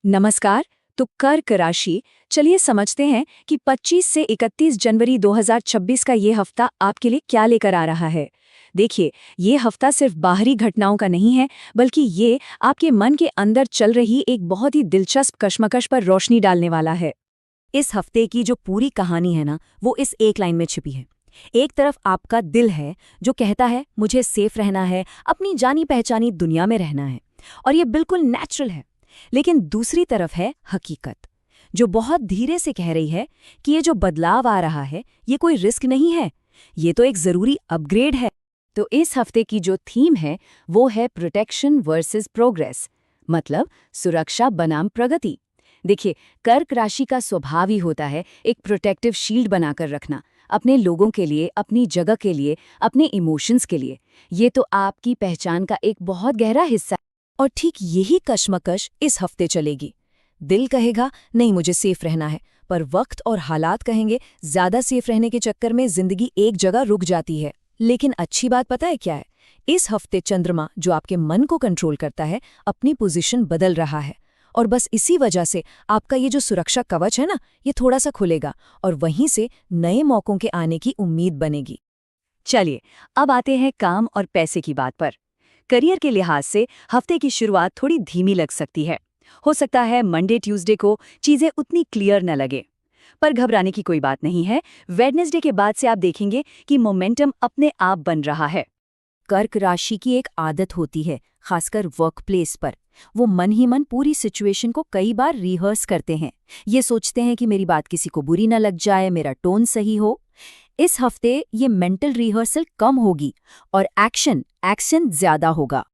नमस्कार। तो कर्क राशि, चलिए समझते हैं कि 25 से 31 जनवरी 2026 का ये हफ्ता आपके लिए क्या लेकर आ रहा है। देखिए, ये हफ्ता सिर्फ बाहरी घटनाओं का नहीं है, बल्कि ये आपके मन के अंदर चल रही एक बहुत ही दिलचस्प कश्मकश पर रोशनी डालने वाला है। इस हफ्ते की जो पूरी कहानी है ना, वो इस एक लाइन में छिपी है। एक तरफ आपका दिल है जो कहता है मुझे सेफ रहना है, अपनी जानी पहचानी दुनिया में रहना है, और ये बिल्कुल नेचुरल है। लेकिन दूसरी तरफ है हकीकत, जो बहुत धीरे से कह रही है कि ये जो बदलाव आ रहा है ये कोई रिस्क नहीं है, ये तो एक जरूरी अपग्रेड है। तो इस हफ्ते की जो थीम है वो है प्रोटेक्शन वर्सेस प्रोग्रेस, मतलब सुरक्षा बनाम प्रगति। देखिए, कर्क राशि का स्वभाव ही होता है एक प्रोटेक्टिव शील्ड बनाकर रखना, अपने लोगों के लिए, अपनी जगह के लिए, अपने इमोशंस के लिए। ये तो आपकी पहचान का एक बहुत गहरा हिस्सा है। और ठीक यही कश्मकश इस हफ्ते चलेगी। दिल कहेगा नहीं मुझे सेफ रहना है, पर वक्त और हालात कहेंगे ज्यादा सेफ रहने के चक्कर में जिंदगी एक जगह रुक जाती है। लेकिन अच्छी बात पता है क्या है? इस हफ्ते चंद्रमा, जो आपके मन को कंट्रोल करता है, अपनी पोजीशन बदल रहा है, और बस इसी वजह से आपका ये जो सुरक्षा कवच है ना, ये थोड़ा सा खुलेगा और वहीं से नए मौकों के आने की उम्मीद बनेगी। चलिए, अब आते हैं काम और पैसे की बात पर। करियर के लिहाज से हफ्ते की शुरुआत थोड़ी धीमी लग सकती है। हो सकता है मंडे ट्यूसडे को चीजें उतनी क्लियर न लगे, पर घबराने की कोई बात नहीं है। वेडनेसडे के बाद से आप देखेंगे कि मोमेंटम अपने आप बन रहा है। कर्क राशि की एक आदत होती है, खासकर वर्क प्लेस पर। वो मन ही मन पूरी सिचुएशन को कई बार रिहर्स करते हैं। ये सोचते हैं कि मेरी बात किसी को बुरी न लग जाए, मेरा टोन सही हो। इस हफ्ते ये मेंटल रिहर्सल कम होगी और एक्शन ज्यादा होगा।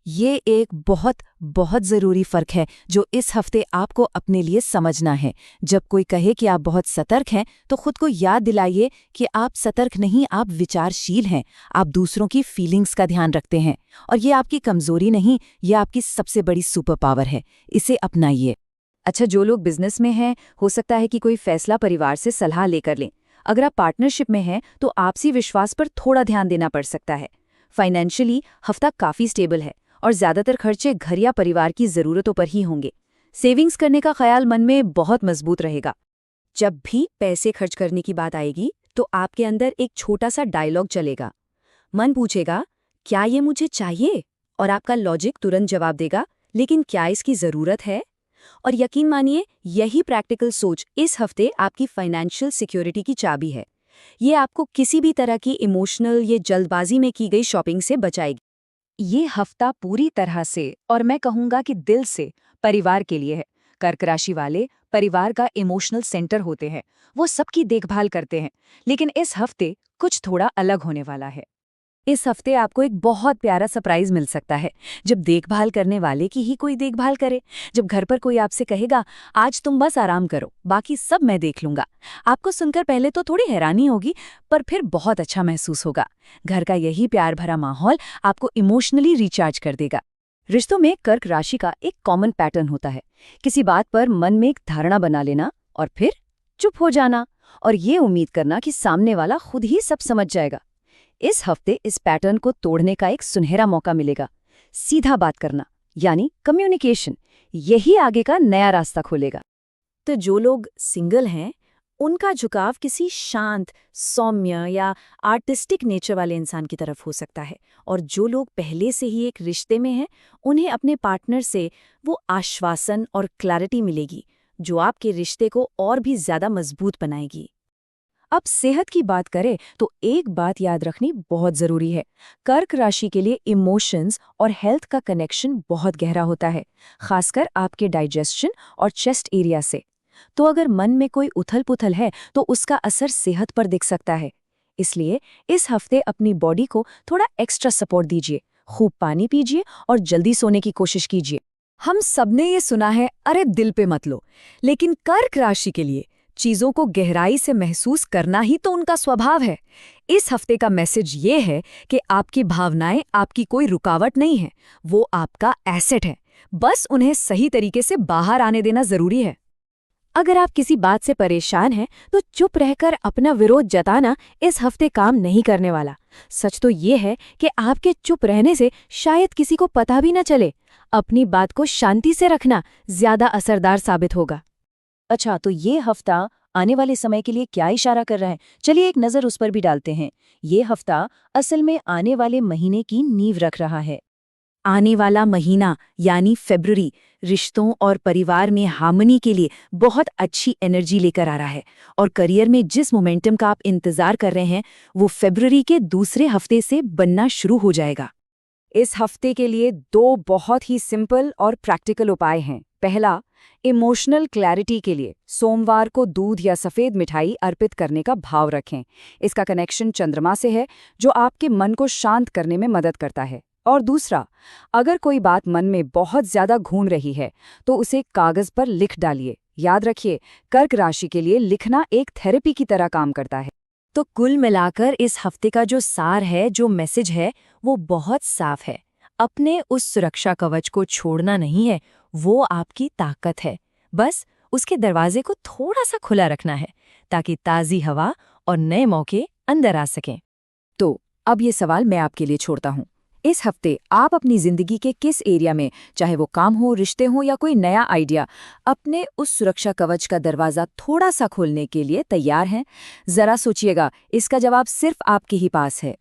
ये एक बहुत बहुत ज़रूरी फ़र्क है जो इस हफ्ते आपको अपने लिए समझना है। जब कोई कहे कि आप बहुत सतर्क हैं, तो खुद को याद दिलाइए कि आप सतर्क नहीं, आप विचारशील हैं। आप दूसरों की फीलिंग्स का ध्यान रखते हैं, और ये आपकी कमज़ोरी नहीं, ये आपकी सबसे बड़ी सुपर पावर है। इसे अपनाइए। अच्छा, जो लोग बिजनेस में हैं, हो सकता है कि कोई फैसला परिवार से सलाह लेकर लें। अगर आप पार्टनरशिप में हैं, तो आपसी विश्वास पर थोड़ा ध्यान देना पड़ सकता है। फाइनेंशियली हफ्ता काफ़ी स्टेबल है, और ज्यादातर खर्चे घर या परिवार की जरूरतों पर ही होंगे। सेविंग्स करने का ख्याल मन में बहुत मजबूत रहेगा। जब भी पैसे खर्च करने की बात आएगी, तो आपके अंदर एक छोटा सा डायलॉग चलेगा। मन पूछेगा, क्या ये मुझे चाहिए? और आपका लॉजिक तुरंत जवाब देगा, लेकिन क्या इसकी जरूरत है? और यकीन मानिए, यही प्रैक्टिकल सोच इस हफ्ते आपकी फाइनेंशियल सिक्योरिटी की चाबी है। ये आपको किसी भी तरह की इमोशनल या जल्दबाजी में की गई शॉपिंग से बचाएगी। ये हफ्ता पूरी तरह से, और मैं कहूंगा कि दिल से, परिवार के लिए है। कर्क राशि वाले परिवार का इमोशनल सेंटर होते हैं। वो सबकी देखभाल करते हैं। लेकिन इस हफ्ते कुछ थोड़ा अलग होने वाला है। इस हफ्ते आपको एक बहुत प्यारा सरप्राइज मिल सकता है, जब देखभाल करने वाले की ही कोई देखभाल करे। जब घर पर कोई आपसे कहेगा, आज तुम बस आराम करो, बाकी सब मैं देख लूंगा। आपको सुनकर पहले तो थोड़ी हैरानी होगी, पर फिर बहुत अच्छा महसूस होगा। घर का यही प्यार भरा माहौल आपको इमोशनली रिचार्ज कर देगा। रिश्तों में कर्क राशि का एक कॉमन पैटर्न होता है, किसी बात पर मन में एक धारणा बना लेना और फिर चुप हो जाना, और ये उम्मीद करना कि सामने वाला खुद ही सब समझ जाएगा। इस हफ्ते इस पैटर्न को तोड़ने का एक सुनहरा मौका मिलेगा। सीधा बात करना, यानी कम्युनिकेशन, यही आगे का नया रास्ता खोलेगा। तो जो लोग सिंगल हैं, उनका झुकाव किसी शांत, सौम्य या आर्टिस्टिक नेचर वाले इंसान की तरफ हो सकता है। और जो लोग पहले से ही एक रिश्ते में हैं, उन्हें अपने पार्टनर से वो आश्वासन और क्लैरिटी मिलेगी जो आपके रिश्ते को और भी ज्यादा मजबूत बनाएगी। अब सेहत की बात करें तो एक बात याद रखनी बहुत जरूरी है। कर्क राशि के लिए इमोशंस और हेल्थ का कनेक्शन बहुत गहरा होता है, खासकर आपके डाइजेशन और चेस्ट एरिया से। तो अगर मन में कोई उथल-पुथल है, तो उसका असर सेहत पर दिख सकता है। इसलिए इस हफ्ते अपनी बॉडी को थोड़ा एक्स्ट्रा सपोर्ट दीजिए, खूब पानी पीजिए और जल्दी सोने की कोशिश कीजिए। हम सबने ये सुना है, अरे दिल पे मत लो, लेकिन कर्क राशि के लिए चीजों को गहराई से महसूस करना ही तो उनका स्वभाव है। इस हफ्ते का मैसेज ये है कि आपकी भावनाएं आपकी कोई रुकावट नहीं है, वो आपका एसेट है। बस उन्हें सही तरीके से बाहर आने देना जरूरी है। अगर आप किसी बात से परेशान हैं, तो चुप रहकर अपना विरोध जताना इस हफ्ते काम नहीं करने वाला। सच तो ये है कि आपके चुप रहने से शायद किसी को पता भी न चले। अपनी बात को शांति से रखना ज्यादा असरदार साबित होगा। अच्छा, तो ये हफ्ता आने वाले समय के लिए क्या इशारा कर रहा है? चलिए एक नज़र उस पर भी डालते हैं। ये हफ्ता असल में आने वाले महीने की नींव रख रहा है। आने वाला महीना यानी फरवरी रिश्तों और परिवार में हार्मनी के लिए बहुत अच्छी एनर्जी लेकर आ रहा है, और करियर में जिस मोमेंटम का आप इंतजार कर रहे हैं वो फरवरी के दूसरे हफ्ते से बनना शुरू हो जाएगा। इस हफ्ते के लिए 2 बहुत ही सिंपल और प्रैक्टिकल उपाय हैं। पहला, इमोशनल क्लैरिटी के लिए सोमवार को दूध या सफ़ेद मिठाई अर्पित करने का भाव रखें। इसका कनेक्शन चंद्रमा से है, जो आपके मन को शांत करने में मदद करता है। और दूसरा, अगर कोई बात मन में बहुत ज़्यादा घूम रही है तो उसे कागज़ पर लिख डालिए। याद रखिए, कर्क राशि के लिए लिखना एक थेरेपी की तरह काम करता है। तो कुल मिलाकर इस हफ्ते का जो सार है, जो मैसेज है, वो बहुत साफ है। अपने उस सुरक्षा कवच को छोड़ना नहीं है, वो आपकी ताकत है। बस उसके दरवाजे को थोड़ा सा खुला रखना है ताकि ताज़ी हवा और नए मौके अंदर आ सकें। तो अब ये सवाल मैं आपके लिए छोड़ता हूँ। इस हफ्ते आप अपनी जिंदगी के किस एरिया में, चाहे वो काम हो, रिश्ते हो या कोई नया आइडिया, अपने उस सुरक्षा कवच का दरवाजा थोड़ा सा खोलने के लिए तैयार हैं? जरा सोचिएगा, इसका जवाब सिर्फ आपके ही पास है।